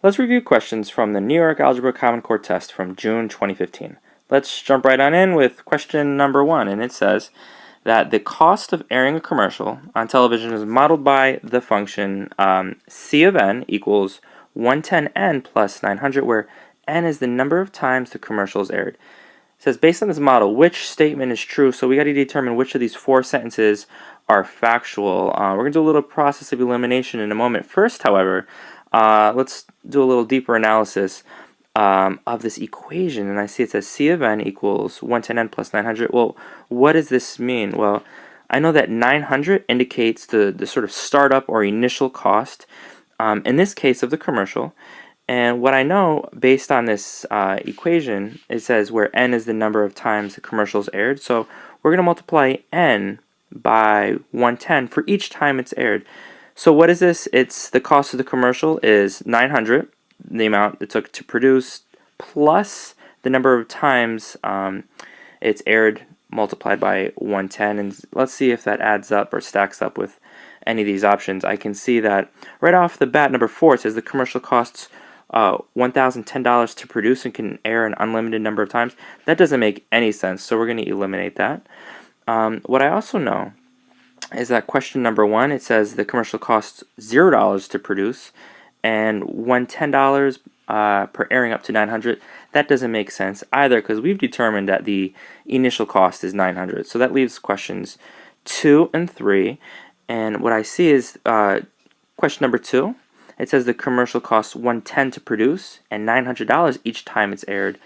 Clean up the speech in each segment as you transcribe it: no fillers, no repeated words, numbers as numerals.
Let's review questions from the New York Algebra Common Core test from June 2015. Let's jump right on in with question number 1, and it says that the cost of airing a commercial on television is modeled by the function C of n equals 110n plus 900, where n is the number of times the commercial is aired. It says, based on this model, which statement is true? So we got to determine which of these 4 sentences are factual. We're going to do a little process of elimination in a moment. First, however, let's do a little deeper analysis of this equation. And I see it says C of n equals 110n plus 900. Well, what does this mean? Well, I know that 900 indicates the sort of startup or initial cost, in this case of the commercial. And what I know based on this equation, it says where n is the number of times the commercial is aired. So we're going to multiply n by 110 for each time it's aired. So what is this? It's the cost of the commercial is 900, the amount it took to produce, plus the number of times it's aired multiplied by 110. And let's see if that adds up or stacks up with any of these options. I can see that right off the bat, number 4, it says the commercial costs $1,010 to produce and can air an unlimited number of times. That doesn't make any sense, so we're going to eliminate that. What I also know is that question number 1, it says the commercial costs $0 to produce and $110 per airing up to 900. That doesn't make sense either, because we've determined that the initial cost is 900. So that leaves questions 2 and 3. And what I see is question number 2. It says the commercial costs $110 to produce and $900 each time it's aired.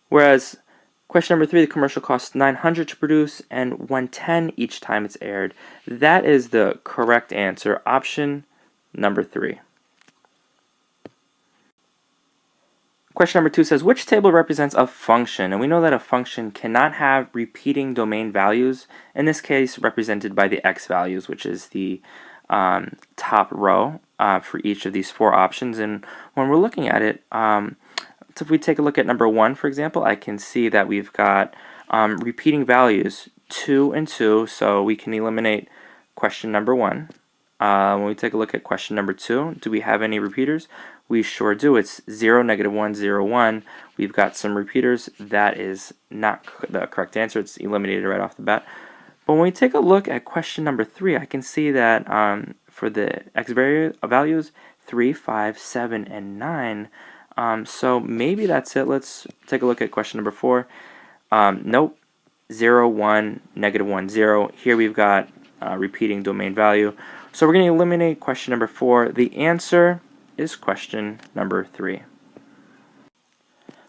Whereas question number 3, the commercial costs $900 to produce and $110 each time it's aired. That is the correct answer, option number 3. Question number 2 says, which table represents a function? And we know that a function cannot have repeating domain values, in this case represented by the x values, which is the top row for each of these 4 options. And when we're looking at it, so if we take a look at number 1, for example, I can see that we've got repeating values 2 and 2, so we can eliminate question number 1. When we take a look at question number 2, do we have any repeaters? We sure do. It's 0, -1, 0, 1. We've got some repeaters. That is not the correct answer. It's eliminated right off the bat. But when we take a look at question number 3, I can see that for the x values, 3, 5, 7, and 9. So maybe that's it. Let's take a look at question number 4. Nope. 0, 1, -1, 0. Here we've got repeating domain value. So we're going to eliminate question number 4. The answer is question number 3.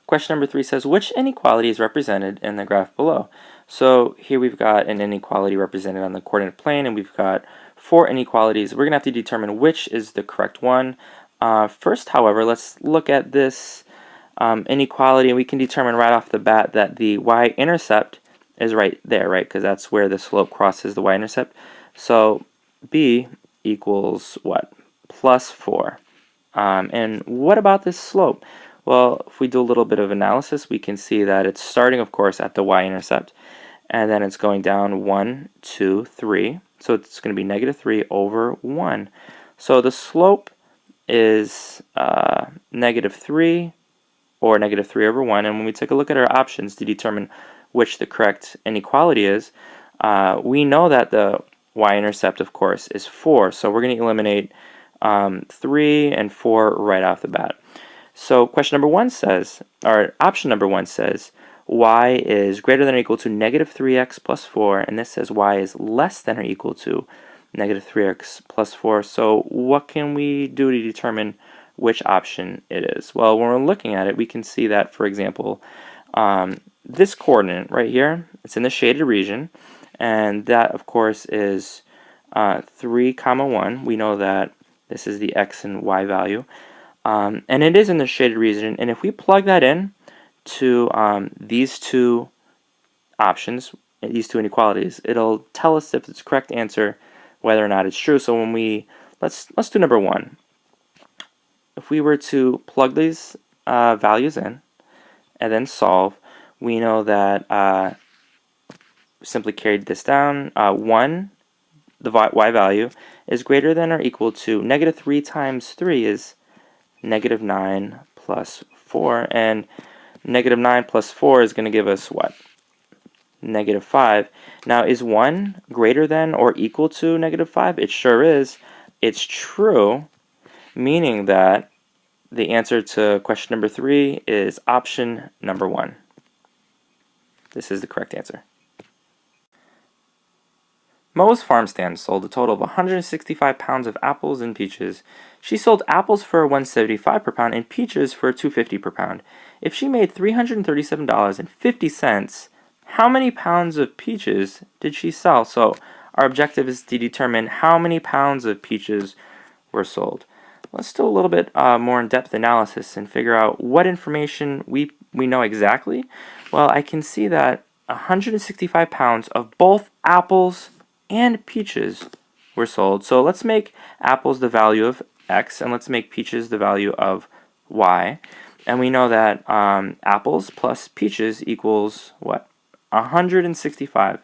Question number 3 says, which inequality is represented in the graph below? So here we've got an inequality represented on the coordinate plane, and we've got 4 inequalities. We're going to have to determine which is the correct one. First, however, let's look at this inequality, and we can determine right off the bat that the y-intercept is right there, right? Because that's where the slope crosses the y-intercept. So b equals what? Plus 4. And what about this slope? Well, if we do a little bit of analysis, we can see that it's starting, of course, at the y-intercept, and then it's going down 1, 2, 3. So it's going to be -3 over 1. So the slope is -3 or -3 over 1. And when we take a look at our options to determine which the correct inequality is, we know that the y-intercept, of course, is 4. So we're going to eliminate 3 and 4 right off the bat. So question number 1 says, or option number 1 says, y is greater than or equal to -3x plus 4, and this says y is less than or equal to -3x plus 4. So what can we do to determine which option it is? Well, when we're looking at it, we can see that, for example, this coordinate right here, it's in the shaded region, and that, of course, is 3, 1. We know that this is the x and y value. And it is in the shaded region, and if we plug that in to these 2 options, these 2 inequalities, it'll tell us if it's the correct answer, whether or not it's true. So when we, let's do number 1. If we were to plug these values in and then solve, we know that simply carried this down. 1, the y value, is greater than or equal to -3 times 3 is negative 9 plus 4. And negative 9 plus 4 is going to give us what? Negative 5. Now, is 1 greater than or equal to negative 5? It sure is. It's true, meaning that the answer to question number 3 is option number 1. This is the correct answer. Mo's farm stand sold a total of 165 pounds of apples and peaches. She sold apples for $175 per pound and peaches for $250 per pound. If she made $337.50, how many pounds of peaches did she sell? So our objective is to determine how many pounds of peaches were sold. Let's do a little bit more in-depth analysis and figure out what information we know exactly. Well, I can see that 165 pounds of both apples and peaches were sold. So let's make apples the value of x, and let's make peaches the value of y. And we know that apples plus peaches equals what? 165.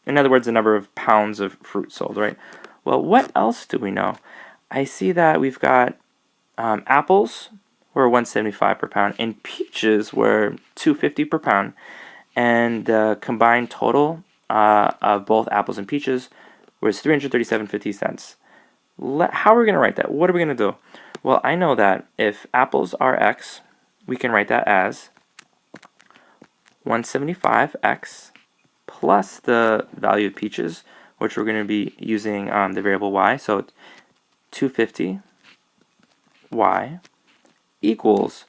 In other words, the number of pounds of fruit sold, right? Well, what else do we know? I see that we've got apples were $175 per pound, and peaches were $250 per pound, and the combined total of both apples and peaches was $337.50. How are we going to write that? What are we going to do? Well, I know that if apples are x, we can write that as 175x plus the value of peaches, which we're going to be using the variable y, so 250y equals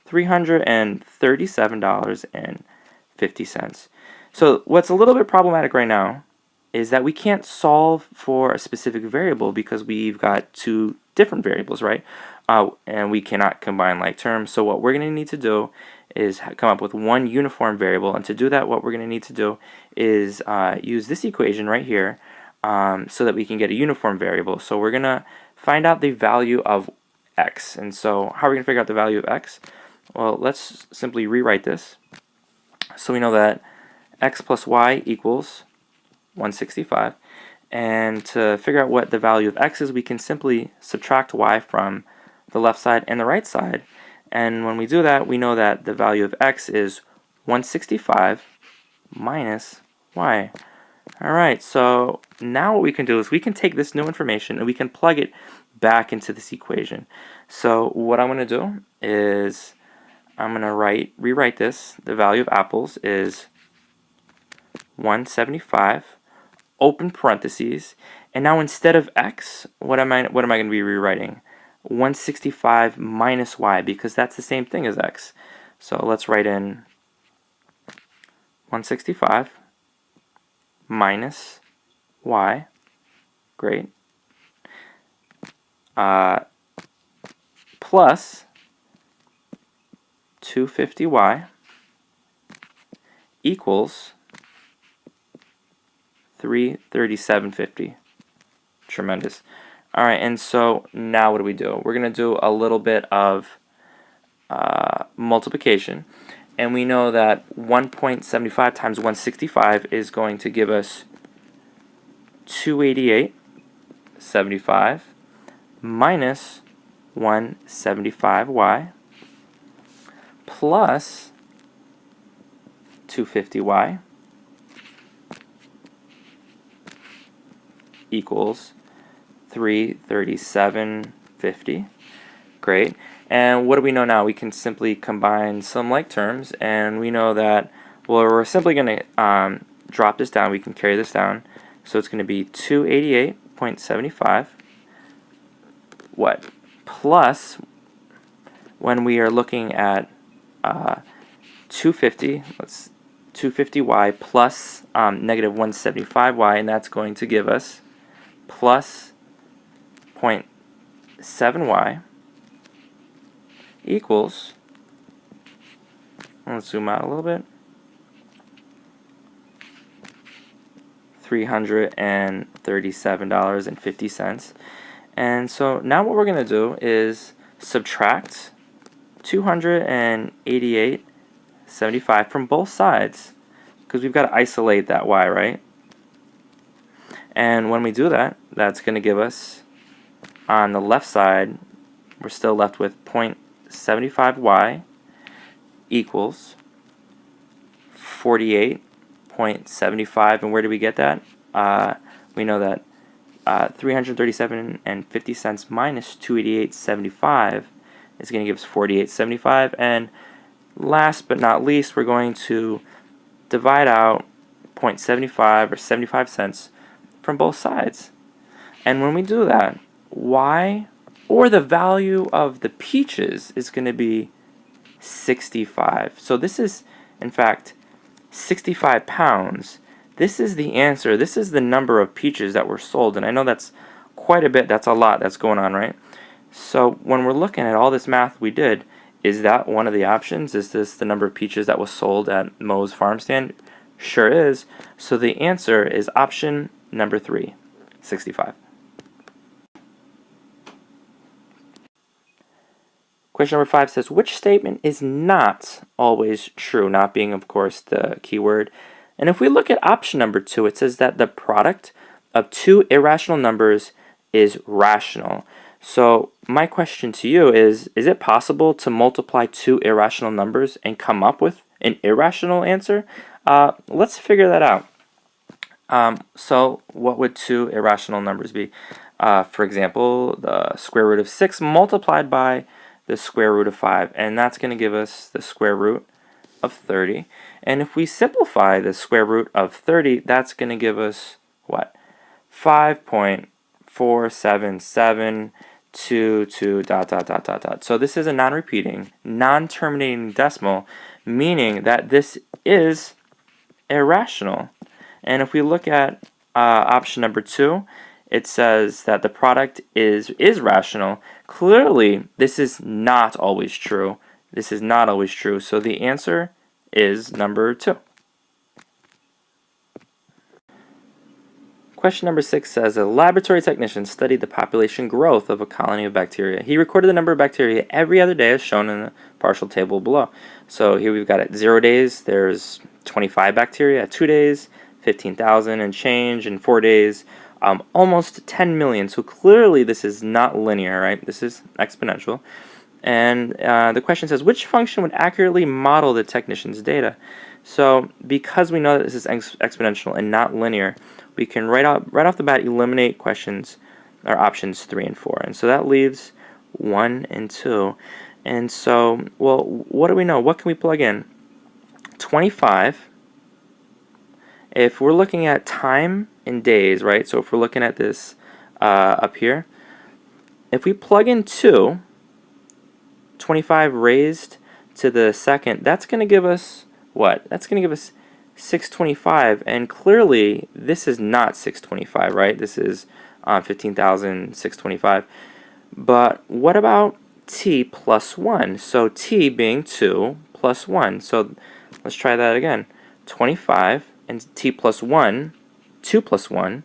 $337.50. So what's a little bit problematic right now is that we can't solve for a specific variable because we've got two different variables, right? And we cannot combine like terms. So what we're going to need to do is come up with one uniform variable. And to do that, what we're going to need to do is use this equation right here so that we can get a uniform variable. So we're going to find out the value of x. And so how are we going to figure out the value of x? Well, let's simply rewrite this. So we know that x plus y equals 165. And to figure out what the value of x is, we can simply subtract y from the left side and the right side. And when we do that, we know that the value of x is 165 minus y. Alright, so now what we can do is we can take this new information and we can plug it back into this equation. So what I'm going to do is I'm going to rewrite this. The value of apples is 175, open parentheses, and now instead of x, what am I going to be rewriting? 165 minus y, because that's the same thing as x. So let's write in 165 minus y, great, plus 250y equals 337.50. Tremendous. Alright, and so now what do? We're going to do a little bit of multiplication. And we know that 1.75 times 165 is going to give us 288.75 minus 175y plus 250y equals 337.50. Great. And what do we know now? We can simply combine some like terms, and we know that, well, we're simply going to drop this down. We can carry this down. So it's going to be 288.75. What? Plus, when we are looking at 250y plus negative 175y, and that's going to give us plus 0.7y equals, let's zoom out a little bit, $337.50. And so now what we're going to do is subtract 288.75 from both sides, because we've got to isolate that y, right? And when we do that, that's going to give us on the left side we're still left with 0.75y equals 48.75. And where do we get that? We know that 337 and 50 cents minus 288.75 is going to give us 48.75. And last but not least, we're going to divide out 0.75 or 75 cents from both sides. And when we do that, y, or the value of the peaches, is going to be 65. So this is, in fact, 65 pounds. This is the answer. This is the number of peaches that were sold. And I know that's quite a bit. That's a lot that's going on, right? So when we're looking at all this math we did, is that one of the options? Is this the number of peaches that was sold at Moe's farm stand? Sure is. So the answer is option number 3, 65. Question number 5 says, which statement is not always true? Not being, of course, the key word. And if we look at option number 2, it says that the product of two irrational numbers is rational. So my question to you is it possible to multiply two irrational numbers and come up with an irrational answer? Let's figure that out. So what would two irrational numbers be? For example, the square root of 6 multiplied by the square root of 5, and that's going to give us the square root of 30. And if we simplify the square root of 30, that's going to give us what? 5.4772 ... So this is a non-repeating, non-terminating decimal, meaning that this is irrational. And if we look at option number 2, it says that the product is rational. Clearly, this is not always true. This is not always true. So the answer is number 2. Question number 6 says, a laboratory technician studied the population growth of a colony of bacteria. He recorded the number of bacteria every other day as shown in the partial table below. So here we've got at 0 days, there's 25 bacteria. At 2 days, 15,000 and change. In 4 days, almost 10 million. So clearly this is not linear, right? This is exponential. And the question says, which function would accurately model the technician's data? So because we know that this is exponential and not linear, we can right off the bat eliminate questions or options 3 and 4. And so that leaves 1 and 2. And so, well, what do we know? What can we plug in? 25. If we're looking at time in days, right? So if we're looking at this up here, if we plug in 2, 25 raised to the second, that's going to give us what? That's going to give us 625, and clearly this is not 625, right? This is 15,625. But what about t plus 1? So t being 2 plus 1. So let's try that again. 25 and t plus 1, 2 plus 1,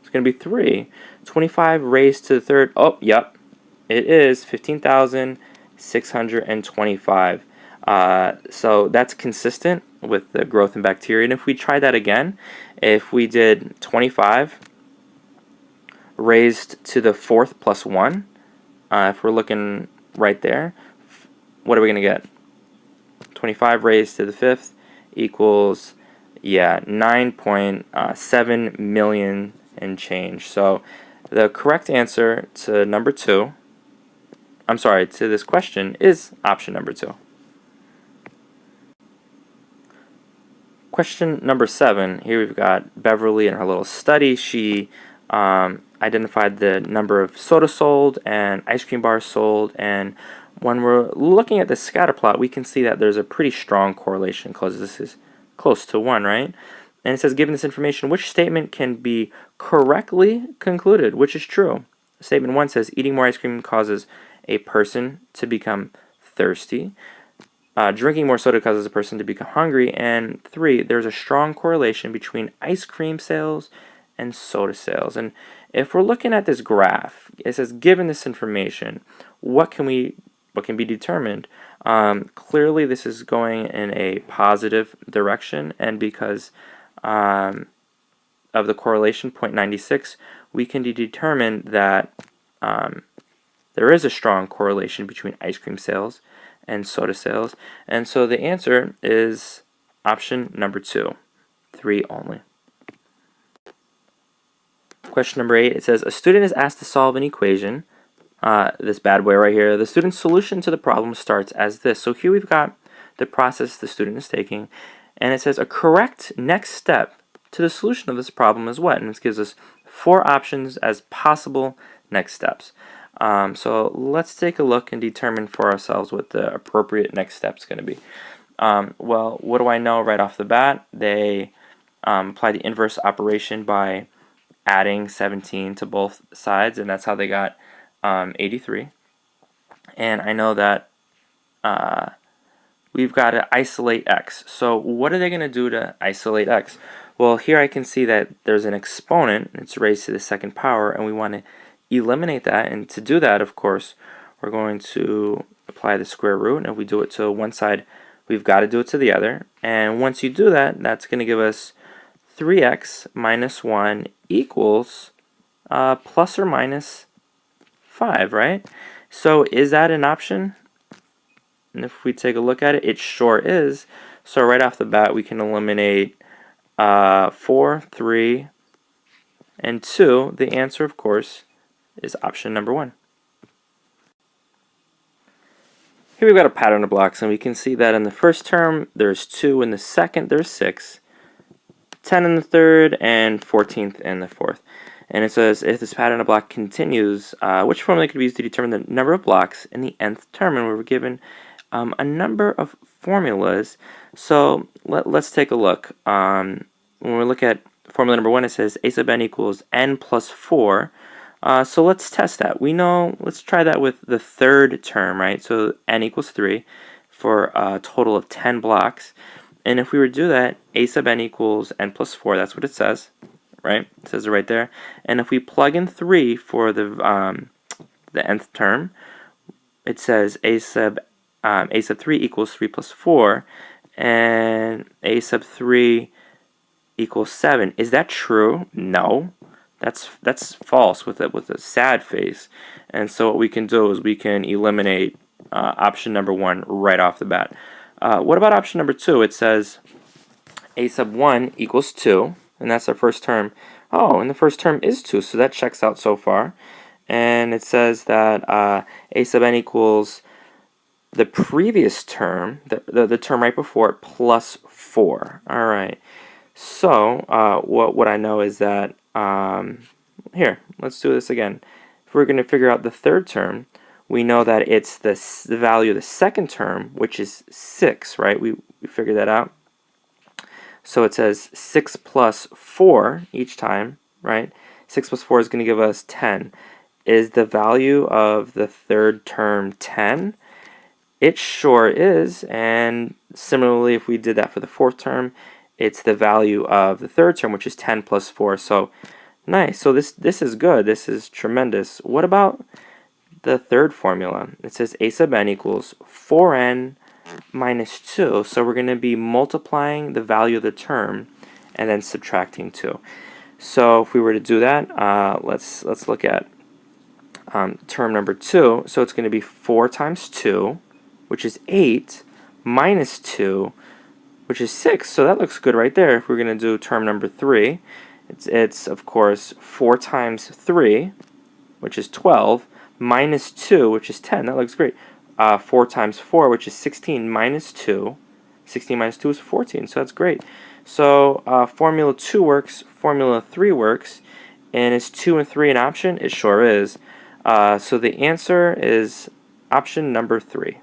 it's going to be 3. 25 raised to the third, oh, yep, it is 15,625. So that's consistent with the growth in bacteria. And if we try that again, if we did 25 raised to the fourth plus 1, if we're looking right there, what are we going to get? 25 raised to the fifth equals, 9.7 million and change. So the correct answer to number 2, to this question is option number 2. Question number 7, here we've got Beverly in her little study. She identified the number of soda sold and ice cream bars sold, and when we're looking at the scatter plot, we can see that there's a pretty strong correlation because this is close to 1, right? And it says, given this information, which statement can be correctly concluded? Which is true? Statement 1 says, eating more ice cream causes a person to become thirsty. Drinking more soda causes a person to become hungry. And 3, there's a strong correlation between ice cream sales and soda sales. And if we're looking at this graph, it says, given this information, what can be determined? Clearly, this is going in a positive direction, and because of the correlation 0.96, we can determine that the there is a strong correlation between ice cream sales and soda sales. And so the answer is option number 2, 3 only. Question number 8, it says, a student is asked to solve an equation, this bad boy right here. The student's solution to the problem starts as this. So here we've got the process the student is taking, and it says a correct next step to the solution of this problem is what? And this gives us 4 options as possible next steps. So let's take a look and determine for ourselves what the appropriate next step is going to be. Well, what do I know right off the bat? They apply the inverse operation by adding 17 to both sides, and that's how they got 83. And I know that we've got to isolate x. So what are they going to do to isolate x? Well, here I can see that there's an exponent, it's raised to the second power, and we want to eliminate that. And to do that, of course, we're going to apply the square root, and if we do it to one side, we've got to do it to the other. And once you do that, that's going to give us 3x minus 1 equals plus or minus 5, right? So is that an option? And if we take a look at it, it sure is. So right off the bat, we can eliminate 4, 3, and 2. The answer, of course, is option number 1. Here we've got a pattern of blocks, and we can see that in the first term, there's 2. In the second, there's 6. 10 in the third, and 14th in the fourth. And it says, if this pattern of block continues, which formula could be used to determine the number of blocks in the nth term? And we're given a number of formulas. So let's take a look. When we look at formula number 1, it says a sub n equals n plus 4. So let's test that. We know, let's try that with the third term, right? So n equals 3 for a total of 10 blocks. And if we were to do that, a sub n equals n plus 4, that's what it says, right? It says it right there. And if we plug in 3 for the nth term, it says a sub 3 equals 3 plus 4, and a sub 3 equals 7. Is that true? No. That's false with a sad face. And so what we can do is we can eliminate option number 1 right off the bat. What about option number 2? It says a sub 1 equals 2, and that's our first term. Oh, and the first term is 2, so that checks out so far. And it says that a sub n equals the previous term, the term right before it, plus 4. All right. So what I know is that, here, let's do this again. If we're going to figure out the third term, we know that it's the value of the second term, which is 6, right? We figured that out. So it says 6 plus 4 each time, right? 6 plus 4 is going to give us 10. Is the value of the third term 10? It sure is. And similarly, if we did that for the fourth term, it's the value of the third term, which is 10 plus 4. So nice. So this is good. This is tremendous. What about the third formula? It says a sub n equals 4n minus 2. So we're going to be multiplying the value of the term and then subtracting 2. So if we were to do that, let's look at term number 2. So it's going to be 4 times 2, which is 8, minus 2, which is 6. So that looks good right there. If we're going to do term number 3, it's of course 4 times 3, which is 12, minus 2, which is 10. That looks great. 4 times 4, which is 16, minus 2. 16 minus 2 is 14, so that's great. So formula 2 works, formula 3 works, and is 2 and 3 an option? It sure is. So the answer is option number 3.